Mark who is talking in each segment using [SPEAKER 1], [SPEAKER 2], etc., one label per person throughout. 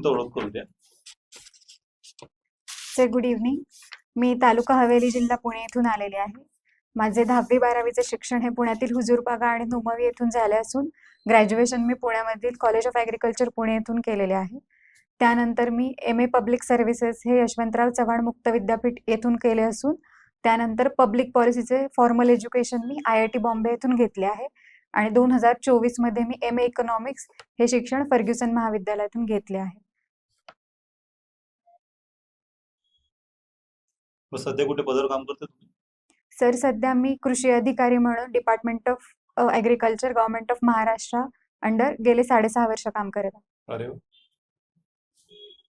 [SPEAKER 1] तुमचं ओळख करू द्या.
[SPEAKER 2] Sir good evening. मी तालुका हवेली जिल्हा पुणे येथून आलेले आहे. माझे 10वी-12वीचे शिक्षण हे पुण्यातील हुजूरपागा आणि नुमवी येथून झाले असून ग्रॅज्युएशन मी पुण्यामधील कॉलेज ऑफ ॲग्रिकल्चर पुणे येथून केलेले आहे. त्यानंतर मी MA पब्लिक सर्व्हिसेस हे यशवंतराव चव्हाण मुक्त विद्यापीठ येथून केले असून त्यानंतर पब्लिक पॉलिसीचे फॉर्मल एज्युकेशन मी IIT बॉम्बे येथून घेतले आहे आणि 2024 मध्ये मी MA इकॉनॉमिक्स हे शिक्षण फर्ग्युसन महाविद्यालयातून घेतले आहे.
[SPEAKER 1] मग सध्या कुठे पदावर काम करता तुम्ही?
[SPEAKER 2] सर सध्या मी कृषी अधिकारी म्हणून department of agriculture government of Maharashtra under गेले 6.5 वर्ष काम करत आहे.
[SPEAKER 1] अरे वा.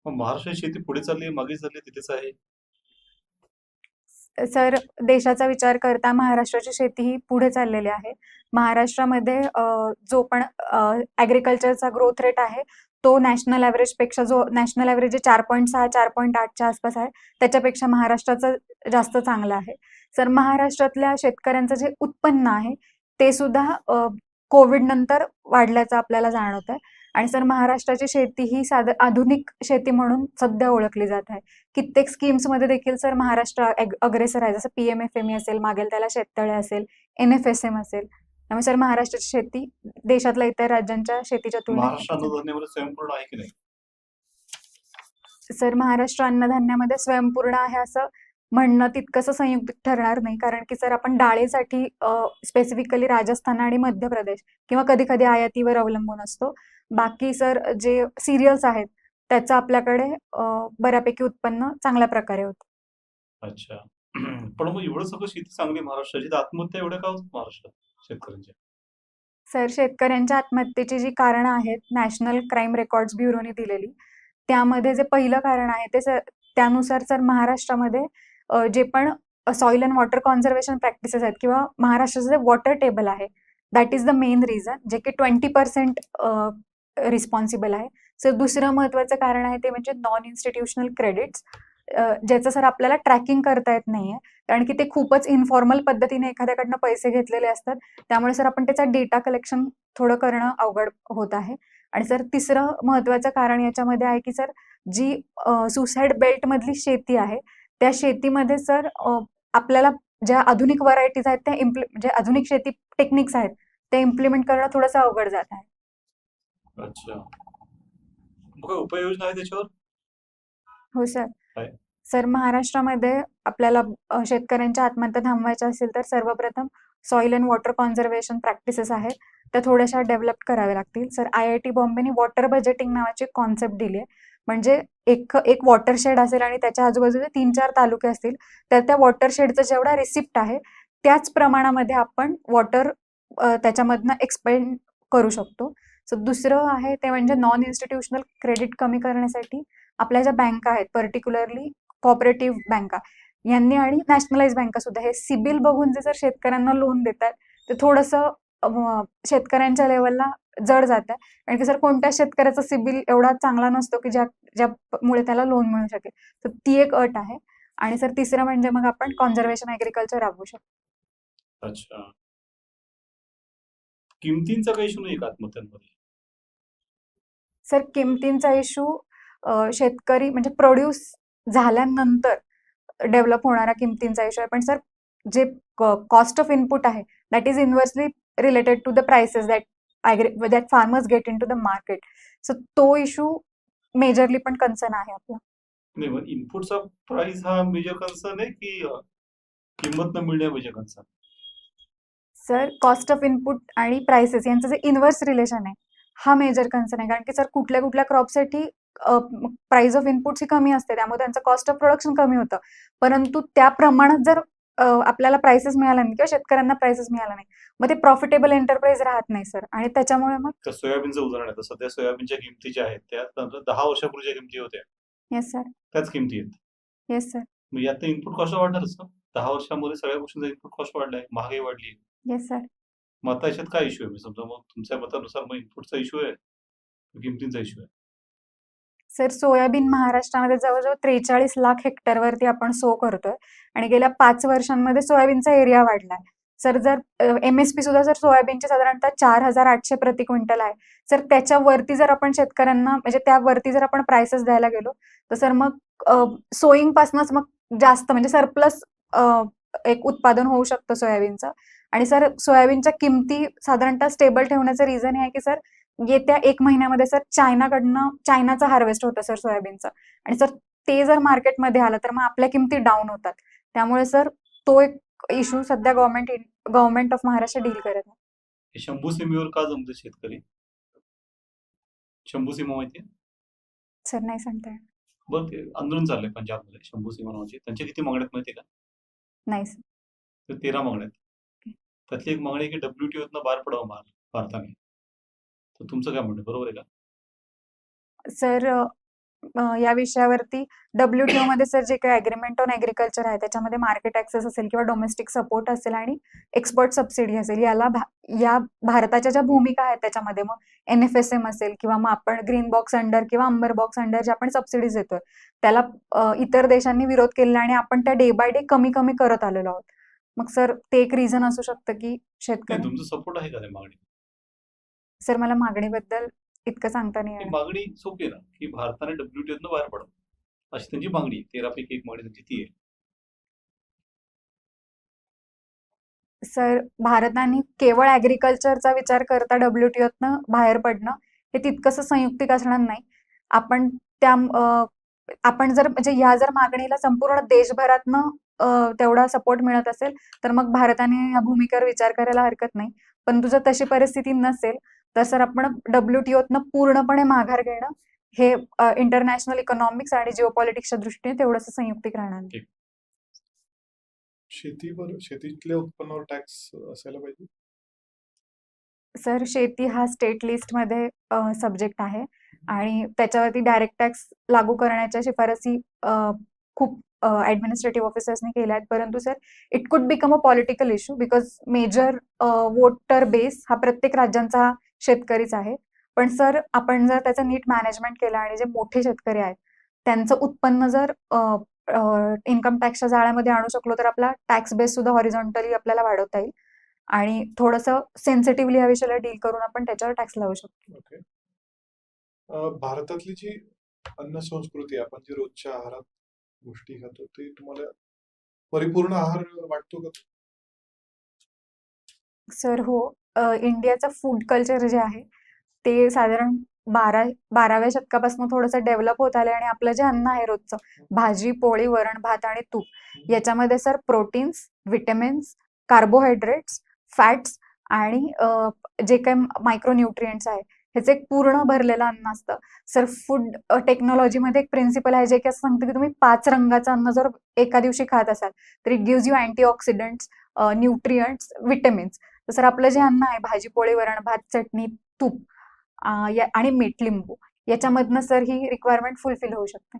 [SPEAKER 1] मग महाराष्ट्राची शेती पुढे चालली मागे चालली तिथेच आहे?
[SPEAKER 2] सर देशाचा विचार करता महाराष्ट्राची शेती ही पुढे चाललेली आहे. महाराष्ट्रामध्ये जो पण ॲग्रिकल्चरचा ग्रोथ रेट आहे तो नॅशनल ॲव्हरेजपेक्षा जो नॅशनल ॲव्हरेज 4.6 4.8च्या आसपास आहे त्याच्यापेक्षा महाराष्ट्राचा जास्त चांगला आहे. सर महाराष्ट्रातल्या शेतकऱ्यांचं जे उत्पन्न आहे ते सुद्धा कोविड नंतर वाढल्याचं आपल्याला जाणवत आहे आणि सर महाराष्ट्राची शेती ही आधुनिक शेती म्हणून सध्या ओळखली जात आहे. कित्येक स्कीम्समध्ये देखील सर महाराष्ट्र अग्रेसर आहे, जसं PMFME असेल, मागेल त्याला शेततळे असेल, NFSM असेल. त्यामुळे सर महाराष्ट्राची शेती देशातल्या इतर राज्यांच्या शेतीच्या
[SPEAKER 1] महाराष्ट्र
[SPEAKER 2] तुलनेत
[SPEAKER 1] अन्नधान्यामध्ये स्वयंपूर्ण आहे की नाही?
[SPEAKER 2] सर महाराष्ट्र अन्नधान्यामध्ये स्वयंपूर्ण आहे असं म्हणणं तितकंसं संयुक्त ठरणार नाही, कारण की सर आपण डाळीसाठी स्पेसिफिकली राजस्थान आणि मध्य प्रदेश किंवा कधी कधी आयातीवर अवलंबून असतो. बाकी सर जे सिरियल्स आहेत त्याचं आपल्याकडे बऱ्यापैकी उत्पन्न चांगल्या प्रकारे होतं.
[SPEAKER 1] अच्छा. पण मग एवढं सगळं शेती चांगली महाराष्ट्राची, तर आत्महत्या एवढ्या का होतात महाराष्ट्रात शेतकऱ्यांच्या?
[SPEAKER 2] सर शेतकऱ्यांच्या आत्महत्येची जी कारणं आहेत नॅशनल क्राईम रेकॉर्ड्स ब्युरोने दिलेली, त्यामध्ये जे पहिलं कारण आहे ते सर त्यानुसार सर महाराष्ट्रामध्ये जे पण soil and water conservation practices आहेत किंवा महाराष्ट्राचं जे वॉटर टेबल आहे that is the main reason, जे की 20% रिस्पॉन्सिबल आहे. सर दुसरं महत्त्वाचं कारण आहे ते म्हणजे नॉन इन्स्टिट्यूशनल क्रेडिट्स, ज्याचं सर आपल्याला ट्रॅकिंग करता येत नाहीये, कारण की ते खूपच इन्फॉर्मल पद्धतीने एखाद्याकडनं पैसे घेतलेले असतात. त्यामुळे सर आपण त्याचा डेटा कलेक्शन थोडं करणं अवघड होत आहे. आणि सर तिसरं महत्त्वाचं कारण याच्यामध्ये आहे की सर जी सुसाईड बेल्टमधली शेती आहे त्या शेतीमध्ये सर आपल्याला ज्या आधुनिक व्हरायटीज आहेत त्या म्हणजे आधुनिक शेती टेक्निक्स आहेत ते इम्प्लिमेंट करणं थोडंसं अवघड जात आहे.
[SPEAKER 1] अच्छा. मग काय उपाययोजना आहे त्याच्यावर?
[SPEAKER 2] हो सर.
[SPEAKER 1] काय?
[SPEAKER 2] सर महाराष्ट्रामध्ये आपल्याला शेतकऱ्यांच्या आत्महत्या थांबवायच्या असेल तर सर्वप्रथम soil and water conservation practices आहेत त्या थोड्याशा डेव्हलप कराव्या लागतील. सर IIT बॉम्बेने वॉटर बजेटिंग नावाची कॉन्सेप्ट दिली आहे, म्हणजे एक वॉटरशेड असेल आणि त्याच्या आजूबाजूचे 3-4 तालुके असतील तर त्या वॉटरशेडचं जेवढा रिसिप्ट आहे त्याच प्रमाणामध्ये आपण वॉटर त्याच्यामधनं एक्सपेंड करू शकतो. सो दुसरं आहे ते म्हणजे नॉन इन्स्टिट्यूशनल क्रेडिट कमी करण्यासाठी आपल्या ज्या बँका आहेत पर्टिक्युलरली कोऑपरेटिव्ह बँका यांनी आणि नॅशनलाइज बँका सुद्धा हे सिबिल बघून जे जर शेतकऱ्यांना लोन देतात ते थोडंसं शेतकऱ्यांच्या लेवलला जड जात आहे, कारण की सर कोणत्या शेतकऱ्याचा सिबिल एवढा चांगला नसतो की ज्यामुळे त्याला लोन मिळू शकेल. तर ती एक अट आहे. आणि सर तिसरं म्हणजे मग आपण कॉन्झर्वेशन ॲग्रिकल्चर राबवू शकतो.
[SPEAKER 1] अच्छा. किमतींचा काही इश्यू नाही का आत्महत्यांमध्ये?
[SPEAKER 2] सर किमतींचा इश्यू शेतकरी म्हणजे प्रोड्यूस झाल्यानंतर डेव्हलप होणारा किमतींचा इश्यू आहे, पण सर जे कॉस्ट ऑफ इनपुट आहे that is inversely related to the prices that farmers get into the market. So तो इश्यू मेजरली पण कन्सर्न आहे आपला.
[SPEAKER 1] नाही, मग इनपुटचा प्राइस हा मेजर कन्सर्न आहे की किंमत न मिळणे major concern?
[SPEAKER 2] Sir cost of input आणि प्राइसेस यांचं जे इन्व्हर्स रिलेशन आहे हा मेजर कन्सर्न आहे, कारण की सर कुठल्या कुठल्या क्रॉपसाठी प्राइस ऑफ इनपुट्स ही कमी असते त्यामुळे त्यांचं कॉस्ट ऑफ प्रोडक्शन कमी होतं, परंतु त्या प्रमाणात जर आपल्याला प्राइसेस मिळाला नाही किंवा शेतकऱ्यांना प्राइसेस मिळाला नाही मग ते प्रॉफिटेबल एंटरप्राइज राहत नाही सर. आणि त्याच्यामुळे मग
[SPEAKER 1] तर सोयाबीनचं उदाहरण आहे, तर सध्या सोयाबीनच्या किमती ज्या आहेत त्या 10 वर्षापूर्वीच्या किमती होत्या
[SPEAKER 2] येस सर.
[SPEAKER 1] त्याच किमती आहेत.
[SPEAKER 2] Yes sir.
[SPEAKER 1] मग यात इनपुट कॉस्ट वाढणारच ना. 10 वर्षामध्ये सगळ्या गोष्टींचा इनपुट कॉस्ट वाढलाय, महागाई वाढली.
[SPEAKER 2] Yes sir.
[SPEAKER 1] मग आता याच्यात काय इश्यू आहे? समजा मग तुमच्या मतानुसार मग इनपुटचा इश्यू आहे किमतींचा इश्यू आहे?
[SPEAKER 2] सर सोयाबीन महाराष्ट्रामध्ये जवळजवळ 43 लाख हेक्टरवरती आपण सो करतोय आणि गेल्या 5 वर्षांमध्ये सोयाबीनचा एरिया वाढलाय. सर जर MSP सुद्धा जर सोयाबीनची साधारणतः 4,800 प्रति क्विंटल आहे. सर त्याच्यावरती जर आपण शेतकऱ्यांना म्हणजे त्यावरती जर आपण प्राइसेस द्यायला गेलो, तर सर मग सोईंग पासूनच मग जास्त म्हणजे सरप्लस एक उत्पादन होऊ शकतं सोयाबीनचं. आणि सर सोयाबीनच्या किमती साधारणतः स्टेबल ठेवण्याचं रिझन हे आहे की सर येत्या 1 महिन्यामध्ये सर चायनाचं हार्वेस्ट होतं सर सोयाबीनचं. आणि सर ते जर मार्केटमध्ये आलं तर मग आपल्या किमती डाऊन होतात. त्यामुळे सर तो एक इश्यू सध्या गव्हर्नमेंट ऑफ महाराष्ट्र डील करत आहे.
[SPEAKER 1] हे शंभू सीमेवर का जमते शेतकरी? शंभू सीमा माहिती आहे?
[SPEAKER 2] सर नाही सांगता येणार.
[SPEAKER 1] बरं, ते आंदोलन चाललंय पंजाबमध्ये शंभू सीमा नावाची. त्यांच्या किती मागण्या आहेत माहिती आहे का?
[SPEAKER 2] नाही सर.
[SPEAKER 1] तर 13 मागण्या आहेत. त्यातली एक मागणी आहे की WTOतनं बाहेर पडावं भारताने. तर तुमचं काय म्हणणं आहे? बरोबर आहे का?
[SPEAKER 2] सर या विषयावरती WTO मध्ये सर जे काही अग्रीमेंट ऑन ॲग्रीकल्चर आहे त्याच्यामध्ये मार्केट ॲक्सेस असेल किंवा डोमेस्टिक सपोर्ट असेल आणि एक्सपोर्ट सबसिडी असेल या भारताच्या ज्या भूमिका आहेत त्याच्यामध्ये मग NFSM असेल किंवा मग आपण ग्रीन बॉक्स अंडर किंवा अंबर बॉक्स अंडर जे आपण सबसिडीज देतोय त्याला इतर देशांनी विरोध केलेला आणि आपण त्या डे बाय डे कमी कमी करत आलेलो आहोत. मग सर ते एक रिझन असू शकतं की
[SPEAKER 1] नाही,
[SPEAKER 2] शेतकरी
[SPEAKER 1] तुमचं सपोर्ट आहे का त्या मागणी?
[SPEAKER 2] सर मला मागणीबद्दल इतकं सांगता नाही
[SPEAKER 1] ही
[SPEAKER 2] येणार.
[SPEAKER 1] मागणी सोपी आहे ना, की भारताने WTOतनं बाहेर पडावं. अशी त्यांची मागणी आहे. 13 पैकी एक मागणी त्यांची ती आहे.
[SPEAKER 2] सर भारताने केवळ ॲग्रीकल्चरचा विचार करता WTOतनं बाहेर पडणं हे तितकंसं संयुक्तिक असणार नाही. आपण जर म्हणजे या जर मागणीला संपूर्ण देशभरातनं तेवढा सपोर्ट मिळत असेल तर मग भारताने या भूमिकेवर विचार करायला हरकत नाही. परंतु जर तशी परिस्थिती नसेल तर सर आपण WTOतनं पूर्णपणे माघार घेणं हे इंटरनॅशनल इकॉनॉमिक्स आणि जिओपॉलिटिक्सच्या दृष्टीने तेवढंसं संयुक्तिक राहणार नाही.
[SPEAKER 3] शेतीतल्या उत्पन्नावर टॅक्स असायला पाहिजे.
[SPEAKER 2] सर शेती हा स्टेट लिस्टमध्ये सब्जेक्ट आहे आणि त्याच्यावरती डायरेक्ट टॅक्स लागू करण्याच्या शिफारसी खूप ॲडमिनिस्ट्रेटिव्ह ऑफिसर्सनी केल्या आहेत. परंतु sir it could become a political issue because major voter base हा प्रत्येक राज्यांचा शेतकरीच आहे. पण सर आपण जर त्याचं नीट मॅनेजमेंट केलं आणि जे मोठे शेतकरी आहेत त्यांचं उत्पन्न जर इन्कम टॅक्सच्या जाळ्यामध्ये आणू शकलो तर आपला टॅक्स बेस सुद्धा हॉरिझॉन्टली आपल्याला वाढवता येईल आणि थोडंसं सेन्सिटिव्हली या विषयाला डील करून आपण त्याच्यावर टॅक्स लावू शकतो.
[SPEAKER 3] ओके. भारतातली जी अन्न संस्कृती आपण जी रोजच्या आहारात गोष्टी खातो ते तुम्हाला परिपूर्ण आहार वाटतो का?
[SPEAKER 2] सर हो, इंडियाचं फूड कल्चर जे आहे ते साधारण 12व्या शतकापासून थोडंसं डेव्हलप होत आलंय आणि आपलं जे अन्न आहे रोजचं भाजी, पोळी, वरण, भात आणि तूप याच्यामध्ये sir proteins, vitamins, carbohydrates, fats आणि जे काही मायक्रोन्यूट्रिएंट्स आहे ह्याचं एक पूर्ण भरलेलं अन्न असतं. सर फूड टेक्नॉलॉजीमध्ये एक प्रिन्सिपल आहे जे की असं सांगतं की तुम्ही 5 रंगाचं अन्न जर एका दिवशी खात असाल तर it gives you antioxidants, nutrients, vitamins. तर सर आपलं जे अन्न आहे भाजी, पोळी, वरण, भात, चटणी, तूप आणि मीठ, लिंबू याच्यामधनं सर ही रिक्वायरमेंट फुलफिल होऊ शकते.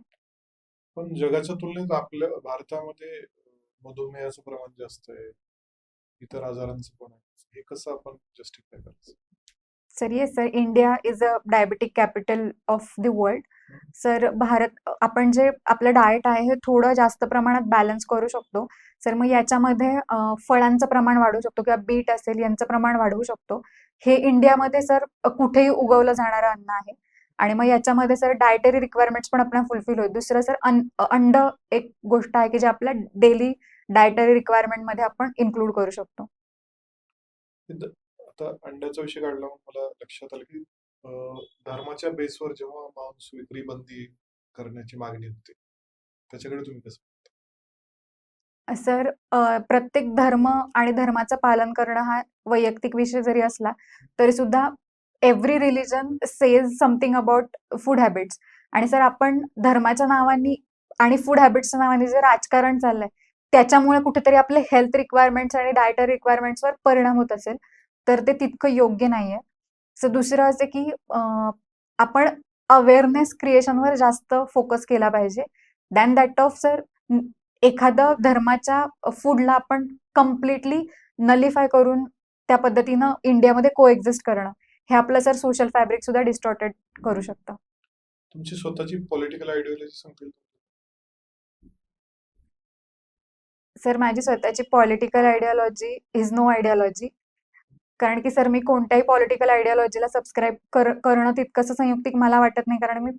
[SPEAKER 3] पण जगाच्या तुलनेत आपल्या भारतामध्ये मधुमेहाचं प्रमाण जास्त आहे, इतर आजारांचं पण आहे. हे कसं आपण जस्टिफाय करायचं?
[SPEAKER 2] Sir yes sir, India is a diabetic capital of the world. Sir आपण जे आपलं डाएट आहे हे थोडं जास्त प्रमाणात बॅलन्स करू शकतो. सर मग याच्यामध्ये फळांचं प्रमाण वाढवू शकतो किंवा बीट असेल यांचं प्रमाण वाढवू शकतो. हे इंडियामध्ये सर कुठेही उगवलं जाणारं अन्न आहे आणि मग याच्यामध्ये सर डायटरी रिक्वायरमेंट्स पण आपल्याला फुलफिल होईल. दुसरं सर अंड एक गोष्ट आहे की जे आपल्या डेली डायटरी रिक्वायरमेंटमध्ये आपण इन्क्लूड करू शकतो.
[SPEAKER 3] आता अंड्याचा विषय काढला मला लक्षात आलं की धर्माच्या बेसवर जेव्हा मांस विक्री बंदी करण्याची मागणी होती त्याच्याकडे तुम्ही कसं?
[SPEAKER 2] सर प्रत्येक धर्म आणि धर्माचं पालन करणं हा वैयक्तिक विषय जरी असला तरी सुद्धा every religion says something about food habits आणि सर आपण धर्माच्या नावाने आणि फूड हॅबिट्सच्या नावाने जे राजकारण चाललंय त्याच्यामुळे कुठेतरी आपले हेल्थ रिक्वायरमेंट्स आणि डायटरी रिक्वायरमेंट्सवर परिणाम होत असेल तर ते तितकं योग्य नाहीये. सर दुसरं असं की आपण अवेअरनेस क्रिएशनवर जास्त फोकस केला पाहिजे दॅन दॅट ऑफ सर एखादं धर्माच्या फूडला आपण कम्प्लिटली नलिफाय करून त्या पद्धतीनं इंडियामध्ये कोएक्झिस्ट करणं हे आपलं सर सोशल फॅब्रिक सुद्धा डिस्टॉर्टेड करू शकतं.
[SPEAKER 3] तुमची स्वतःची पॉलिटिकल आयडिओलॉजी सांगतील?
[SPEAKER 2] सर माझी स्वतःची political ideology is no ideology. कारण की सर मी कोणत्याही पॉलिटिकल आयडियोलॉजीला सबस्क्राईब करणं तितकंसं संयुक्तिक मला वाटत नाही, कारण मी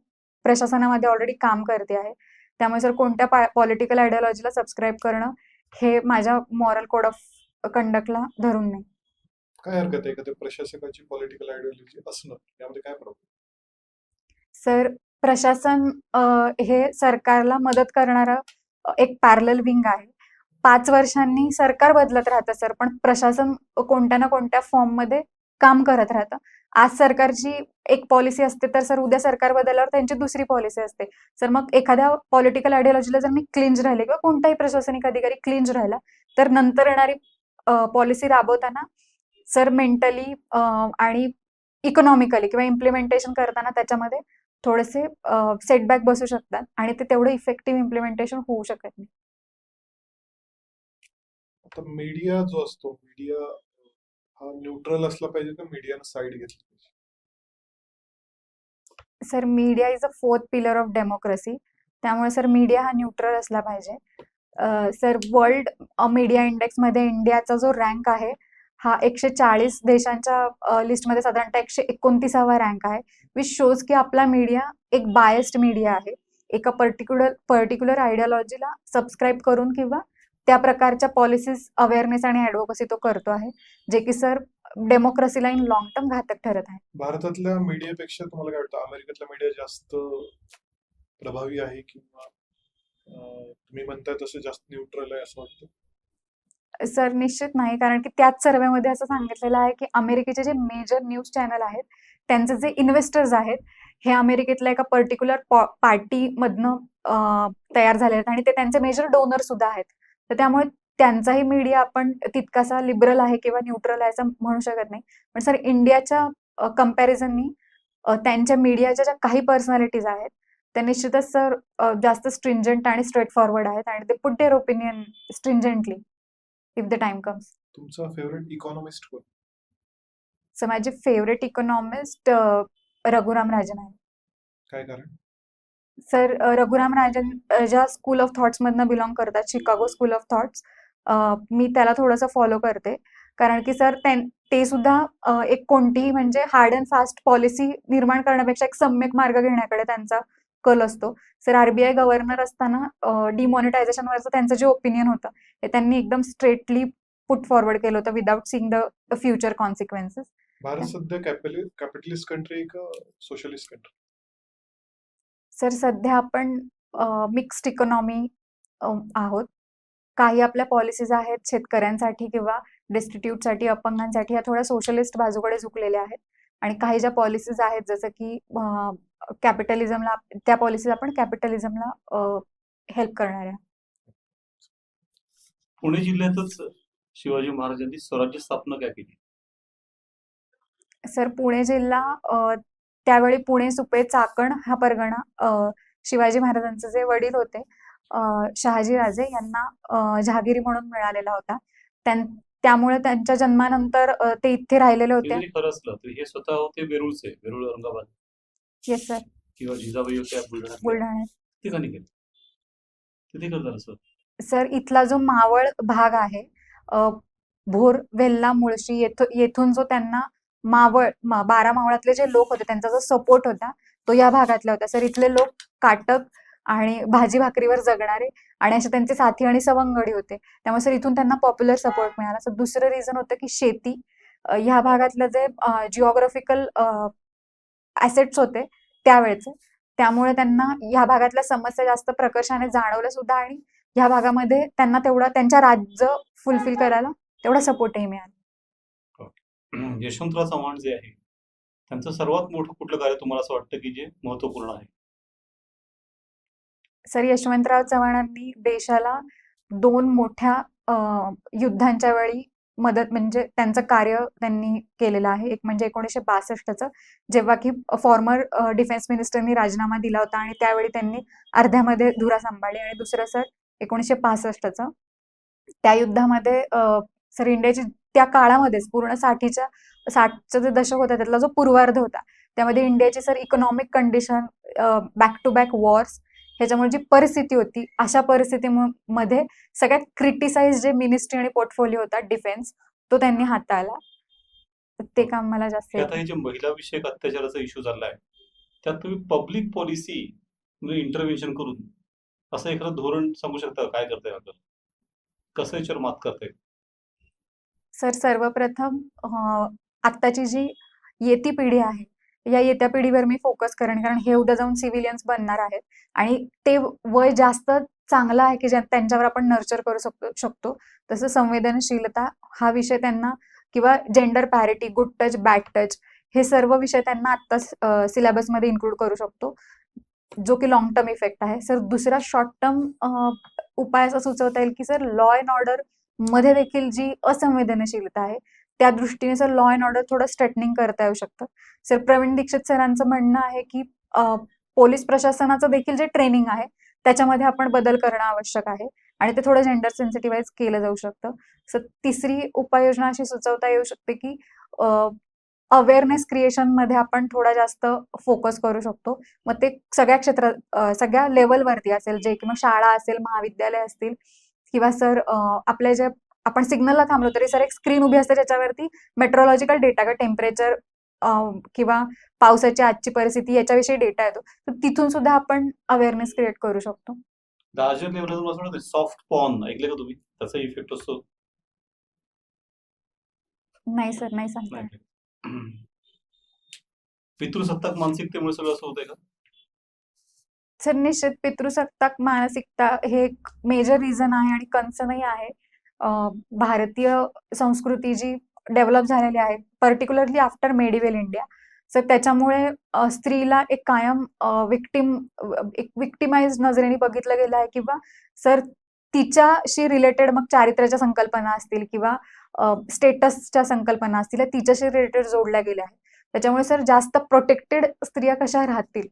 [SPEAKER 2] प्रशासनामध्ये ऑलरेडी काम करते आहे. त्यामुळे सर कोणत्या पॉलिटिकल आयडियोलॉजीला सबस्क्राईब करणं हे माझ्या मॉरल कोड ऑफ कंडक्टला धरून नाही.
[SPEAKER 3] काय हरकत आहे एखाद्या प्रशासकाची पॉलिटिकल आयडियोलॉजी असणं, यामध्ये काय प्रॉब्लेम?
[SPEAKER 2] सर प्रशासन हे सरकारला मदत करणारं एक पॅरलल विंग आहे. 5 वर्षांनी सरकार बदलत राहतं सर, पण प्रशासन कोणत्या ना कोणत्या फॉर्ममध्ये काम करत राहतं. आज सरकारची एक पॉलिसी असते, तर सर उद्या सरकार बदलल्यावर त्यांची दुसरी पॉलिसी असते. सर मग एखाद्या पॉलिटिकल आयडियोलॉजीला जर मी क्लिंज राहिले किंवा कोणताही प्रशासनिक अधिकारी क्लिंज राहिला, तर नंतर येणारी पॉलिसी राबवताना सर मेंटली आणि इकॉनॉमिकली किंवा इम्प्लिमेंटेशन करताना त्याच्यामध्ये थोडेसे सेटबॅक बसू शकतात आणि ते तेवढं इफेक्टिव्ह इम्प्लिमेंटेशन होऊ शकत नाही.
[SPEAKER 3] आता मीडिया जो असतो, मीडिया हा न्यूट्रल असला पाहिजे का मीडियानं साईड घेतली पाहिजे?
[SPEAKER 2] Sir media is a fourth pillar of democracy. त्यामुळे सर मीडिया हा न्यूट्रल असला पाहिजे. सर वर्ल्ड मीडिया इंडेक्समध्ये इंडियाचा जो रँक आहे हा 140 देशांच्या लिस्टमध्ये साधारणतः 129वा रँक आहे, विच शोज की आपला मीडिया एक बायस्ड मीडिया आहे. एका पर्टिक्युलर आयडियोलॉजीला सबस्क्राईब करून किंवा त्या प्रकारच्या पॉलिसीज अवेअरनेस आणि ऍडव्होकसी तो करतो आहे, जे की सर डेमोक्रेसीला इन लॉंग टर्म घातक ठरत आहे.
[SPEAKER 3] भारतातल्या मीडियापेक्षा तुम्हाला काय वाटतं, अमेरिकेतला मीडिया जास्त प्रभावी आहे किंवा तुम्ही म्हणताय तसं जास्त न्यूट्रल आहे असं वाटतं?
[SPEAKER 2] सर निश्चित नाही, कारण की त्याच सर्वेमध्ये असं सांगितलेलं आहे की अमेरिकेचे जे मेजर न्यूज चॅनल आहेत त्यांचे जे इन्व्हेस्टर्स आहेत हे अमेरिकेतल्या एका पर्टिक्युलर पार्टीमधनं तयार झाले आहेत आणि ते त्यांचे मेजर डोनर सुद्धा आहेत. तर त्यामुळे त्यांचाही मीडिया आपण तितकासा लिबरल आहे किंवा न्यूट्रल आहे असं म्हणू शकत नाही. पण सर इंडियाच्या कंपॅरिझननी त्यांच्या मीडियाच्या ज्या काही पर्सनॅलिटीज आहेत त्या निश्चितच सर जास्त स्ट्रिंजंट आणि स्ट्रेट फॉरवर्ड आहेत आणि ते put their opinion stringently if the time comes.
[SPEAKER 3] तुमचा फेवरेट इकॉनॉमिस्ट कोण?
[SPEAKER 2] सो माझे फेवरेट इकॉनॉमिस्ट रघुराम राजन आहे.
[SPEAKER 3] काय कारण?
[SPEAKER 2] सर रघुराम राजन ज्या स्कूल ऑफ थॉट्स मधनं बिलॉंग करतात, शिकागो स्कूल ऑफ थॉट्स, मी त्याला थोडंसं फॉलो करते. कारण की सर ते सुद्धा एक कोणतीही म्हणजे हार्ड अँड फास्ट पॉलिसी निर्माण करण्यापेक्षा एक सम्यक मार्ग घेण्याकडे त्यांचा कल असतो. सर आरबीआय गव्हर्नर असताना डिमॉनिटायझेशनवरचं त्यांचं जे ओपिनियन होतं ते त्यांनी एकदम स्ट्रेटली पुट फॉरवर्ड केलं होतं without seeing the future consequences.
[SPEAKER 3] Bharat सध्या कॅपिटलिस्ट कंट्री का सोशलिस्ट कंट्री?
[SPEAKER 2] सर सध्या आपण मिक्स्ड इकॉनॉमी आहोत. काही आपल्या पॉलिसीज आहेत शेतकऱ्यांसाठी किंवा डेस्टिट्यूटसाठी, अपंगांसाठी, ह्या थोड्या सोशलिस्ट बाजूकडे झुकलेल्या आहेत आणि काही ज्या पॉलिसीज आहेत जसं की कॅपिटलिझमला, त्या पॉलिसीज आपण कॅपिटलिझमला हेल्प करणाऱ्या.
[SPEAKER 1] पुणे जिल्ह्यातच शिवाजी महाराजांनी स्वराज्य स्थापना काय केली?
[SPEAKER 2] सर पुणे जिल्हा त्यावेळी पुणे, सुपे, चाकण हा परगणा शिवाजी महाराजांचे जे वडील होते शहाजीराजे यांना जहागिरी म्हणून मिळालेला होता. त्यामुळे त्यांच्या जन्मानंतर ते इथे राहिलेले होते.
[SPEAKER 1] जरी खरं असलं तरी हे स्वतः होते वेरूळचे, वेरूळ औरंगाबाद.
[SPEAKER 2] Yes sir.
[SPEAKER 1] किंवा जिजाबाई होत्या
[SPEAKER 2] बुलढाण्यात.
[SPEAKER 1] ते का नाही केलं? तिथे करतात सर.
[SPEAKER 2] सर इथला जो मावळ भाग आहे भोर, वेल्हा, मुळशी येथून जो त्यांना मावळ 12 मावळातले जे लोक होते त्यांचा जो सपोर्ट होता तो या भागातला होता. सर इथले लोक काटक आणि भाजी भाकरीवर जगणारे आणि असे त्यांचे साथी आणि सवंगडी होते. त्यामुळे सर इथून त्यांना पॉप्युलर सपोर्ट मिळाला. सर दुसरं रिझन होतं की शेती, ह्या भागातलं जे जिओग्राफिकल ऍसेट्स होते त्यावेळेचे, त्यामुळे त्यांना ह्या भागातल्या समस्या जास्त प्रकर्षाने जाणवल्या सुद्धा आणि ह्या भागामध्ये त्यांना तेवढा त्यांच्या राज्य फुलफिल करायला तेवढा सपोर्टही मिळाला.
[SPEAKER 1] यशवंतराव चव्हाण जे आहे त्यांचं सर्वात मोठं कुठलं कार्य तुम्हाला असं वाटतं की जे महत्वपूर्ण आहे?
[SPEAKER 2] सर यशवंतराव चव्हाणांनी देशाला 2 मोठ्या युद्धांच्या वेळी मदत म्हणजे त्यांचं कार्य त्यांनी केलेलं आहे. एक म्हणजे 1962चं जेव्हा की फॉर्मर डिफेन्स मिनिस्टरनी राजीनामा दिला होता आणि त्यावेळी त्यांनी अर्ध्यामध्ये धुरा सांभाळली, आणि दुसरं सर 1965चं त्या युद्धामध्ये सर इंडियाची त्या काळामध्येच पूर्ण 60चं जे दशक होतं त्यातला जो पूर्वार्ध होता त्यामध्ये इंडियाची sir economic condition, back to back wars, ह्याच्यामुळे जी परिस्थिती होती, अशा परिस्थितीमध्ये सगळ्यात क्रिटिसाइज जे मिनिस्ट्री आणि पोर्टफोलिओ होता डिफेन्स, तो त्यांनी हाताळला. तर ते काम मला जास्त
[SPEAKER 1] की आता
[SPEAKER 2] येतं.
[SPEAKER 1] हे जे महिला विषयक अत्याचाराचा इश्यू चाललाय, त्यात तुम्ही पब्लिक पॉलिसी म्हणजे इंटरव्हेन्शन करून असं एखादं धोरण सांगू शकता का? काय करता येईल आपल्याला? कसं याच्यावर मात करता येईल?
[SPEAKER 2] सर सर्वप्रथम आत्ताची जी येती पिढी आहे, या येत्या पिढीवर मी फोकस करेन. कारण हे उद्या जाऊन सिव्हिलियन्स बनणार आहेत आणि ते वय जास्त चांगलं आहे, की त्यांच्यावर आपण नर्चर करू शकतो. तसं संवेदनशीलता हा विषय त्यांना किंवा gender parity, good touch, bad touch हे सर्व विषय त्यांना आत्ताच सिलेबसमध्ये इन्क्लूड करू शकतो, जो की लाँग टर्म इफेक्ट आहे. सर दुसरा शॉर्ट टर्म उपाय असा सुचवता येईल, की सर लॉ अँड ऑर्डर मध्ये देखील जी असंवेदनशीलता आहे, त्या दृष्टीने सर लॉ अँड ऑर्डर थोडं स्ट्रेटनिंग करता येऊ शकतं. सर प्रवीण दीक्षित सरांचं म्हणणं आहे, की पोलीस प्रशासनाचं देखील जे ट्रेनिंग आहे, त्याच्यामध्ये आपण बदल करणं आवश्यक आहे आणि ते थोडं जेंडर सेन्सिटिव्हाइज केलं जाऊ शकतं. सर तिसरी उपाययोजना अशी सुचवता येऊ शकते, की अवेअरनेस क्रिएशनमध्ये आपण थोडा जास्त फोकस करू शकतो. मग ते सगळ्या क्षेत्रात सगळ्या लेव्हलवरती असेल, जे की मग शाळा असेल, महाविद्यालय असतील किंवा सर आपल्या जे आपण सिग्नलला थांबलो तरी सर एक स्क्रीन उभी असते ज्याच्यावरती मेट्रोलॉजिकल डेटा का टेम्परेचर किंवा पावसाची आजची परिस्थिती याच्याविषयी डेटा येतो. तर तिथून सुद्धा आपण अवेअरनेस क्रिएट करू शकतो.
[SPEAKER 1] लार्जर लेव्हलवर असं वाटतं सॉफ्ट पॉर्न ऐकलं का तुम्ही? त्याचा इफेक्ट असतो.
[SPEAKER 2] नाही सर, नाही सांगता
[SPEAKER 1] नाही पितृसत्ताक मानसिकतेमुळे सगळं असं होतंय का?
[SPEAKER 2] सर निश्चित पितृसत्ताक मानसिकता हे एक मेजर रिझन आहे आणि कन्सर्नही आहे. भारतीय संस्कृती जी डेव्हलप झालेली आहे, पर्टिक्युलरली आफ्टर मेडिव्हल इंडिया. सर त्याच्यामुळे स्त्रीला एक कायम एक विक्टिमाइज नजरेने बघितलं गेलं आहे किंवा सर तिच्याशी रिलेटेड मग चारित्र्याच्या संकल्पना असतील किंवा स्टेटसच्या संकल्पना असतील, या तिच्याशी रिलेटेड जोडल्या गेल्या आहेत. त्याच्यामुळे सर जास्त प्रोटेक्टेड स्त्रिया कशा राहतील,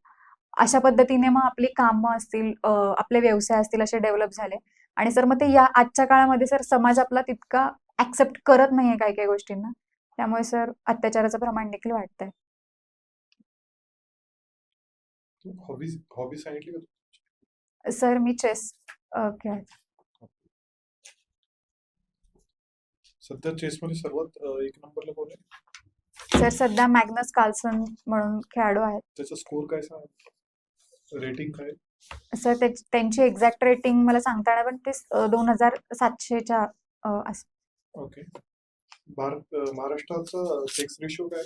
[SPEAKER 2] अशा पद्धतीने मग आपली कामं असतील, आपले व्यवसाय असतील असे डेव्हलप झाले आणि सर मग ते या आजच्या काळामध्ये सर समाज आपला तितका ऍक्सेप्ट करत नाहीये काही गोष्टींना. त्यामुळे सर अत्याचाराचं प्रमाण देखील वाढतंय.
[SPEAKER 3] हॉबी सांगितली का तू?
[SPEAKER 2] सर मी चेस खेळायचे.
[SPEAKER 3] सध्या चेसमध्ये सर्वात एक नंबरला कोण आहे?
[SPEAKER 2] सर सध्या मॅग्नस कार्लसन म्हणून खेळाडू आहेत.
[SPEAKER 3] त्याचा स्कोर काय सांग? रेटिंग काय?
[SPEAKER 2] सर त्यांची एक्झॅक्ट रेटिंग मला सांगता येणार पण ते 2700च्या असं.
[SPEAKER 3] ओके. महाराष्ट्राचा सेक्स रेशो काय?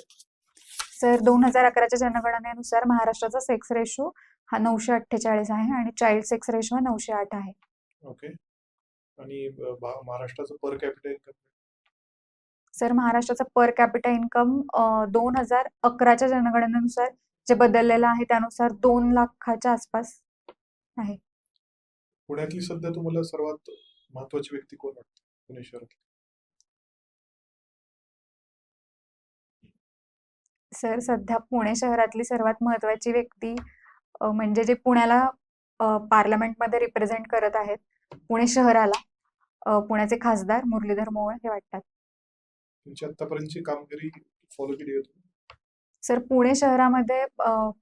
[SPEAKER 2] सर 2011च्या जनगणनेनुसार महाराष्ट्राचा सेक्स रेशो हा 948 आहे आणि चाइल्ड सेक्स रेशो हा 908 आहे.
[SPEAKER 3] ओके. आणि महाराष्ट्राचं पर कॅपिटा इन्कम?
[SPEAKER 2] सर महाराष्ट्राचा पर कॅपिटा इन्कम 2011च्या जनगणनेनुसार जे बदललेलं आहे त्यानुसार 2 लाखाच्या आसपास आहे.
[SPEAKER 3] पुण्यातली सध्या तुम्हाला सर्वात महत्वाची व्यक्ती कोण वाटते पुणे शहरात?
[SPEAKER 2] सर सध्या पुणे शहरातली सर्वात महत्वाची व्यक्ती म्हणजे जे पुण्याला पार्लमेंटमध्ये रिप्रेझेंट करत आहेत, पुणे शहराला पुण्याचे खासदार मुरलीधर मोहोळ हे वाटतात.
[SPEAKER 3] त्यांची आतापर्यंतची कामगिरी फॉलो केली आहे तुम्ही?
[SPEAKER 2] सर पुणे शहरामध्ये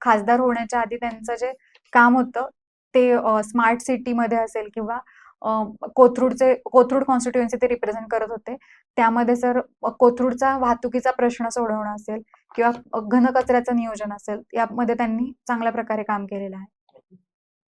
[SPEAKER 2] खासदार होण्याच्या आधी त्यांचं जे काम होतं ते स्मार्ट सिटीमध्ये असेल किंवा कोथरूड कॉन्स्टिट्युएन्सी ते रिप्रेझेंट करत होते. त्यामध्ये सर कोथरूडचा वाहतुकीचा प्रश्न सोडवणं असेल किंवा घनकचऱ्याचं नियोजन असेल, यामध्ये त्यांनी चांगल्या प्रकारे काम केलेलं आहे.